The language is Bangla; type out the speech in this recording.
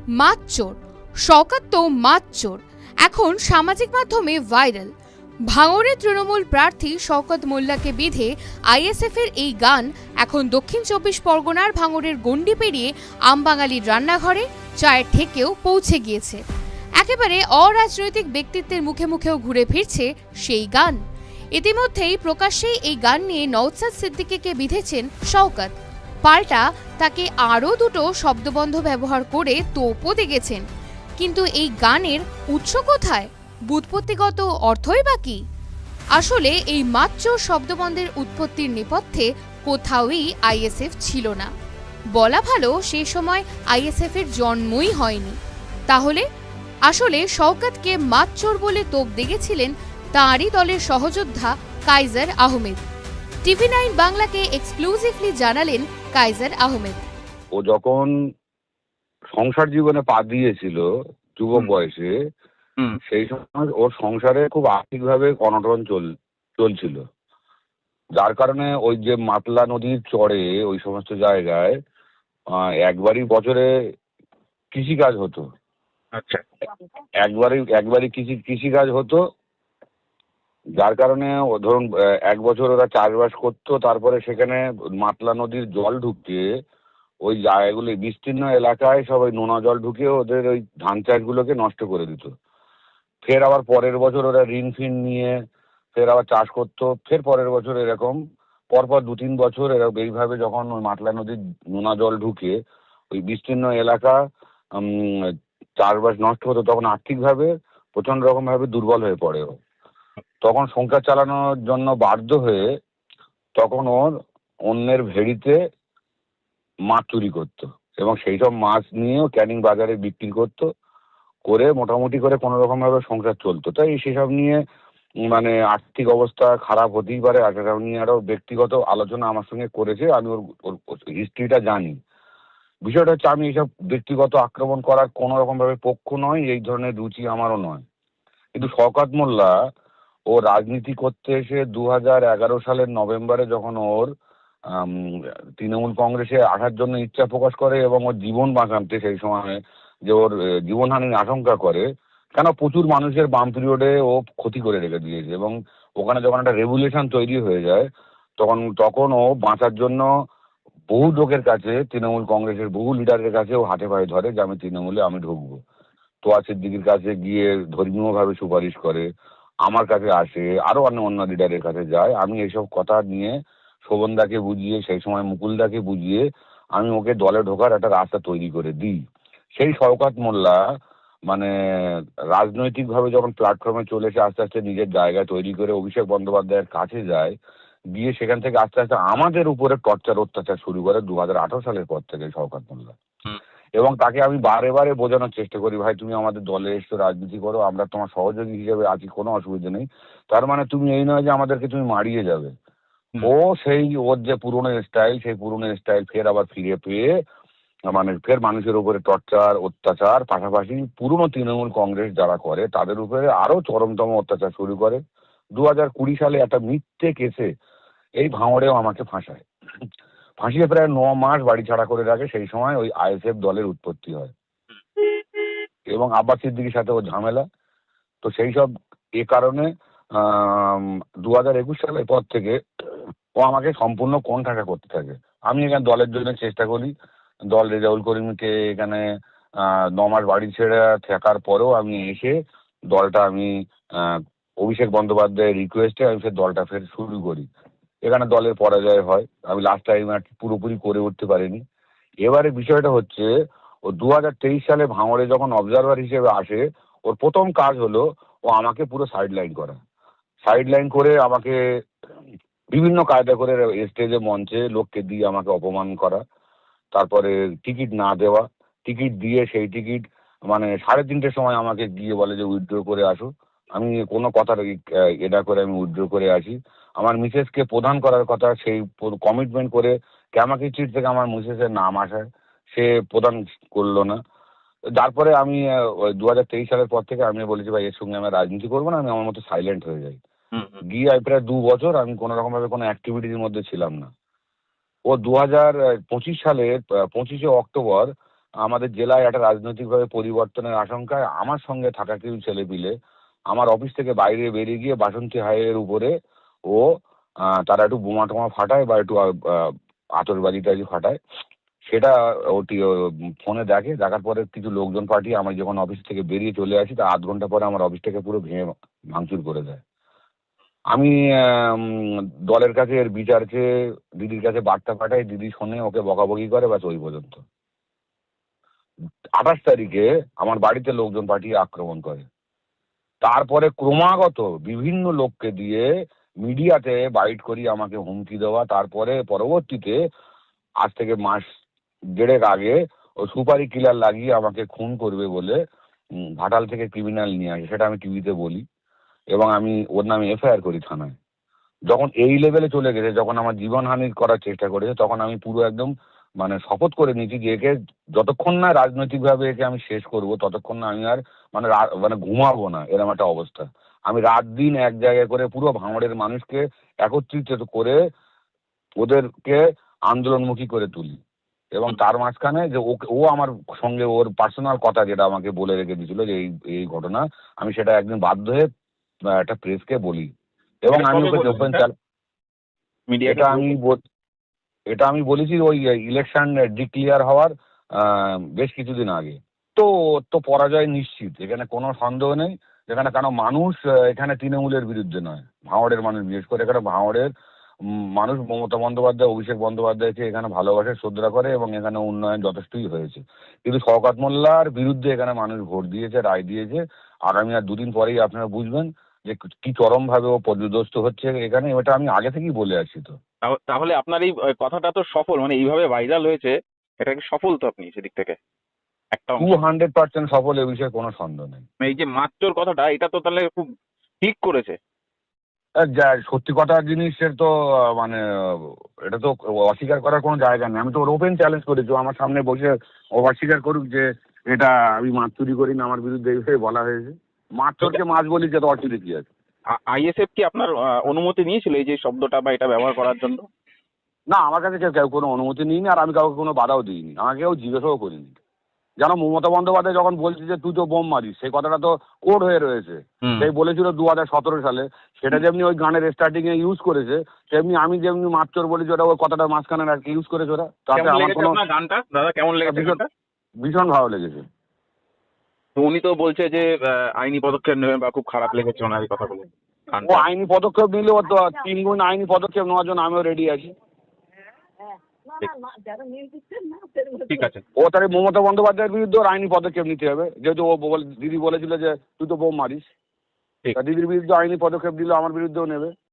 মাতচোর, শওকত তো মাতচোর, এখন সামাজিক মাধ্যমে ভাইরাল। ভাঙড়ের তৃণমূল প্রার্থী শওকত মোল্লাকে বিধে আইএসএফ এর এই গান এখন দক্ষিণ ২৪ পরগনার ভাঙড়ের গণ্ডি পেরিয়ে আমবাঙালির রান্নাঘরে, চায়ের ঠেকেও পৌঁছে গিয়েছে। একেবারে অরাজনৈতিক ব্যক্তিত্বের মুখে মুখেও ঘুরে ফিরছে সেই গান। ইতিমধ্যেই প্রকাশ্যেই এই গান নিয়ে নওশাদ সিদ্দিকীকে বিঁধেছেন শওকত। পাল্টা তাকে আরও দুটো শব্দবন্ধ ব্যবহার করে তোপও দেখেছেন। কিন্তু এই গানের উৎস কোথায়? ব্যুৎপত্তিগত অর্থই বা কি? আসলে এই মাতচোর শব্দবন্ধের উৎপত্তির নেপথ্যে কোথাওই আইএসএফ ছিল না। বলা ভালো, সেই সময় আইএসএফ এর জন্মই হয়নি। তাহলে আসলে শওকতকে মাতচোর বলে তোপ দেখেছিলেন তাঁরই দলের সহযোদ্ধা কাইজার আহমেদ। টিভি9 বাংলাকে এক্সক্লুসিভলি জানালেন কাইজার আহমেদ। ও যখন সংসার জীবনে পা দিয়েছিল যুবক বয়সে, সেই সময় ওর সংসারে খুব আর্থিকভাবে অনটন চলছিল, যার কারণে ওই যে মাতলা নদীর চরে ওই সমস্ত জায়গায় একবারই বছরে কৃষিকাজ হতো। আচ্ছা, একবারই কৃষিকাজ হতো, যার কারণে ধরুন এক বছর ওরা চাষবাস করতো, তারপরে সেখানে মাতলা নদীর জল ঢুকিয়ে ওই জায়গাগুলো বিস্তীর্ণ এলাকায় সবাই নোনা জল ঢুকিয়ে ওদের ওই ধান চাষগুলোকে নষ্ট করে দিত। ফের আবার পরের বছর ওরা ঋণ ফিন নিয়ে ফের আবার চাষ করতো, ফের পরের বছর এরকম পরপর ২-৩ বছর এরকম এইভাবে যখন ওই মাতলা নদীর নোনা জল ঢুকে ওই বিস্তীর্ণ এলাকা চাষবাস নষ্ট হতো, তখন আর্থিকভাবে প্রচন্ড রকম ভাবে দুর্বল হয়ে পড়ে ও। তখন সংসার চালানোর জন্য বাধ্য হয়ে তখন ওর অন্যের ভেড়িতে মাছ চুরি করতো এবং সেই সব মাছ নিয়েও ক্যানিং বাজারে বিক্রি করতো, করে মোটামুটি করে কোনো রকম ভাবে সংসার চলতো। তাই সেসব নিয়ে মানে আর্থিক অবস্থা খারাপ হতেই পারে, সেসব নিয়ে আরো ব্যক্তিগত আলোচনা আমার সঙ্গে করেছে। আমি ওর হিস্ট্রিটা জানি। বিষয়টা হচ্ছে, আমি এইসব ব্যক্তিগত আক্রমণ করার কোনো রকম ভাবে পক্ষ নয়, এই ধরনের রুচি আমারও নয়। কিন্তু শওকত মোল্লা ও রাজনীতি করতে এসে ২০১১ সালের নভেম্বরে যখন ওর তৃণমূল কংগ্রেসে আসার জন্য ইচ্ছা প্রকাশ করে এবং ওর জীবন বাঁচাতে সেই সময় যে ওর জীবনহানির আশঙ্কা করে, কেন প্রচুর মানুষের বাম পিরিয়ডে ও ক্ষতি করে রেখে দিয়েছে এবং ওখানে যখন একটা রেভুলেশন তৈরি হয়ে যায় তখন ও বাঁচার জন্য বহু লোকের কাছে, তৃণমূল কংগ্রেসের বহু লিডারের কাছে ও হাতে পায়ে ধরে যে আমি তৃণমূলে আমি ঢুকবো। তোয়া সিদ্দিকির কাছে গিয়ে ধর্মীয়ভাবে সুপারিশ করে, আমার কাছে আসে, আরো অন্য লিডারের কাছে যায়। আমি এইসব কথা নিয়ে শোভনদাকে বুঝিয়ে, সেই সময় মুকুলদাকে বুঝিয়ে আমি ওকে দলে ঢোকার একটা রাস্তা তৈরি করে দিই। সেই শওকত মোল্লা মানে রাজনৈতিকভাবে যখন প্ল্যাটফর্মে চলে এসে আস্তে আস্তে নিজের জায়গা তৈরি করে অভিষেক বন্দ্যোপাধ্যায়ের কাছে যায়, গিয়ে সেখান থেকে আস্তে আস্তে আমাদের উপরে টর্চার অত্যাচার শুরু করে ২০১৮ সালের পর থেকে শওকত মোল্লা। এবং তাকে আমি বারে বারে বোঝানোর চেষ্টা করি, ভাই তুমি আমাদের দলে এসে রাজনীতি করো, আমরা তোমার সহযোগী হিসেবে আছি, কোনো অসুবিধা নেই। তার মানে তুমি এই নয় যে আমাদেরকে তুমি মারিয়ে যাবে। ও সেই ওর যে পুরনো স্টাইল, সেই পুরনো স্টাইল ফের আবার ফিরে পেয়ে মানে ফের মানুষের উপরে টর্চার অত্যাচার, পাশাপাশি পুরনো তৃণমূল কংগ্রেস যারা করে তাদের উপরে আরো চরমতম অত্যাচার শুরু করে। ২০২০ সালে একটা মিথ্যে কেসে এই ভাঙড়েও আমাকে ফাঁসায়, ফাঁসিয়ে প্রায় ৯ মাস বাড়ি ছাড়া করে রাখে। সেই সময় ওই আইএসএফ দলের উৎপত্তি হয় এবং আব্বাস সিদ্দিকির সাথে ও ঝামেলা। তো সেই সব কারণে ২০২১ সালের পর থেকে ও আমাকে সম্পূর্ণ কোণঠাসা করতে থাকে। আমি এখানে দলের জন্য চেষ্টা করি, দল রেজাউল করিমকে এখানে ৯ মাস বাড়ি ছেড়ে থাকার পরেও আমি এসে দলটা আমি অভিষেক বন্দ্যোপাধ্যায়ের রিকোয়েস্টে আমি ফের দলটা ফের শুরু করি। এখানে দলের পরাজয় হয়, আমি লাস্ট টাইম আর পুরোপুরি করে উঠতে পারিনি। এবারে বিষয়টা হচ্ছে, ও ২০২৩ সালে ভাঙড়ে যখন অবজারভার হিসেবে আসে, ওর প্রথম কাজ হলো ও আমাকে পুরো সাইডলাইন করে আমাকে বিভিন্ন কায়দা করে স্টেজে মঞ্চে লোককে দিয়ে আমাকে অপমান করা, তারপরে টিকিট না দেওয়া, টিকিট দিয়ে সেই টিকিট মানে 3:30টার সময় আমাকে গিয়ে বলে যে উইথড্র করে আসো। আমি কোনো কথা এটা করে আমি উইথড্র করে আসি। আমার মিসেসকে প্রধান করার কথা, সেই কমিটমেন্ট করে ক্যামাকি চিট থেকে আমার মিসেসের নাম আসায়, সে প্রদান করলো না। তারপরে আমি ২০২৩ সালের পর থেকে আমি বলেছি, ভাই এর সঙ্গে আমি রাজনীতি করবো না, আমি আমার মতো সাইলেন্ট হয়ে যাই। গিয়ে প্রায় ২ বছর আমি কোনো রকম ভাবে কোনো অ্যাক্টিভিটির মধ্যে ছিলাম না। ও ২০২৫ সালের ২৫শে অক্টোবর আমাদের জেলায় একটা রাজনৈতিকভাবে পরিবর্তনের আশঙ্কায় আমার সঙ্গে থাকা কিছু ছেলেপিলে আমার অফিস থেকে বাইরে বেরিয়ে গিয়ে বাসন্তী হাইওয়ের উপরে ও তারা একটু বোমা টোমা ফাটায় বা একটু আতশবাজি টাজি ফাটায়। সেটা ওটি ফোনে দেখার পরে কিছু লোকজন পাঠিয়ে আমি যখন অফিস থেকে বেরিয়ে চলে আসি তার 0.5 ঘন্টা পরে আমার অফিসটাকে পুরো ভেঙে ভাঙচুর করে দেয়। আমি দলের কাছে এর বিচার চেয়ে দিদির কাছে বার্তা পাঠাই, দিদি শোনে, ওকে বকাবকি করে, ব্যাস ওই পর্যন্ত। 28 তারিখে আমার বাড়িতে লোকজন পাঠিয়ে আক্রমণ করে। তারপরে ক্রমাগত বিভিন্ন লোককে দিয়ে মিডিয়াতে বাইট করিয়ে আমাকে হুমকি দেওয়া। তারপরে পরবর্তীতে আজ থেকে মাস দেড়েক আগে ও সুপারি কিলার লাগিয়ে আমাকে খুন করবে বলে ঘাটাল থেকে ক্রিমিনাল নিয়ে আসে, সেটা আমি টিভিতে বলি এবং আমি ওর নামে এফআইআর করি থানায়। যখন এই লেভেলে চলে গেছে, যখন আমার জীবনহানি করার চেষ্টা করেছে, তখন আমি পুরো একদম মানে শপথ করে নিয়েছি যে একে যতক্ষণ না রাজনৈতিকভাবে একে আমি শেষ করব ততক্ষণ না আমি আর মানে ঘুমাবো না, এরকম একটা অবস্থা। আমি রাত দিন এক জায়গায় করে পুরো ভাঙড়ের মানুষকে একত্রিত করে ওদেরকে আন্দোলনমুখী করে তুলি এবং তার মাঝখানে যে ও আমার সঙ্গে ওর পার্সোনাল কথা যেটা আমাকে বলে রেখে দিয়েছিল যে এই এই ঘটনা, আমি সেটা একদিন বাধ্য হয়ে একটা প্রেসকে বলি এবং এটা আমি কবে ওকে বললেন ওপেন এটা? মিডিয়াতে এটা আমি বলেছি ওই ইলেকশন ডিক্লিয়ার হওয়ার বেশ কিছুদিন আগে। তো তো পরাজয় নিশ্চিত, এখানে কোনো সন্দেহ নেই। এখানে কেন মানুষ এখানে তৃণমূলের বিরুদ্ধে নয়, ভাঙড়ের মানুষ, বিশেষ করে এখানে ভাঙড়ের মানুষ মমতা বন্দ্যোপাধ্যায়, অভিষেক বন্দ্যোপাধ্যায়কে এখানে ভালোবাসে, শ্রদ্ধা করে এবং এখানে উন্নয়ন যথেষ্টই হয়েছে। কিন্তু শওকত মোল্লার বিরুদ্ধে এখানে মানুষ ভোট দিয়েছে, রায় দিয়েছে। আগামী আর 2 দিন পরেই আপনারা বুঝবেন যে কি চরমভাবে ও পর্যদস্ত হচ্ছে এখানে। এটা আমি আগে থেকেই বলে আসছি। তো তাহলে আপনার এই কথাটা তো সফল, মানে এইভাবে ভাইরাল হয়েছে, এটা কি সফল তো আপনি সেদিক থেকে একটা অংশ? 200% সফল, এ বিষয়ে কোনো সন্দেহ নেই। এই যে মাত্রর কথাটা, এটা তো তাহলে খুব ঠিক করেছে। যা সত্যি কথা জিনিসের তো মানে এটা তো অস্বীকার করার কোনো জায়গা নেই। আমি তো ওর ওপেন চ্যালেঞ্জ করেছি, ও আমার সামনে বসে ও অস্বীকার করুক যে এটা আমি মাছ চুরি করি না, আমার বিরুদ্ধে এইভাবে বলা হয়েছে। মাছ চোরকে মাছ বলি, যে তো অসুবিধা কি আছে? আইএসএফ কি আপনার অনুমতি নিয়েছিল এই যে শব্দটা বা এটা ব্যবহার করার জন্য? না, আমার কাছে কেউ কোনো অনুমতি নিইনি, আর আমি কাউকে কোনো বাধাও দিইনি, আমাকে কেউ জিজ্ঞাসাও করিনি। যেন মমতা বন্দ্যোপাধ্যায় যখন বলছে যে তুই তো বোম মারিস, সেই কথাটা তো কোড হয়ে রয়েছে। সেই বলেছিল 2017 সালে, সেটা যেমনি ওই গানের স্টার্টিং এ ইউজ করেছে, তেমনি আমি যেমনি মাপচোর বলেছি ওটা ওই কথাটার মাঝখানে আর কি ইউজ করেছে ওরা। তাতে কেমন আমার লেগেছে কোনো আপনার গানটা দাদা, কেমন লেগেছে গানটা? ভীষণ ভালো লেগেছে। তো উনি তো বলছে যে আইনি পদক্ষেপ নেবেন, বা খুব খারাপ লেগেছে ওনার এই কথাগুলো। ও আইনি পদক্ষেপ নিলেও তো 3 গুণ আইনি পদক্ষেপ নেওয়ার জন্য আমিও রেডি আছি। ঠিক আছে। ও তাহলে মমতা বন্দ্যোপাধ্যায়ের বিরুদ্ধে ওর আইনি পদক্ষেপ নিতে হবে, যেহেতু ও দিদি বলেছিল যে তুই তো বোম মারিস। ঠিক। তা দিদির বিরুদ্ধে আইনি পদক্ষেপ দিলে আমার বিরুদ্ধেও নেবে।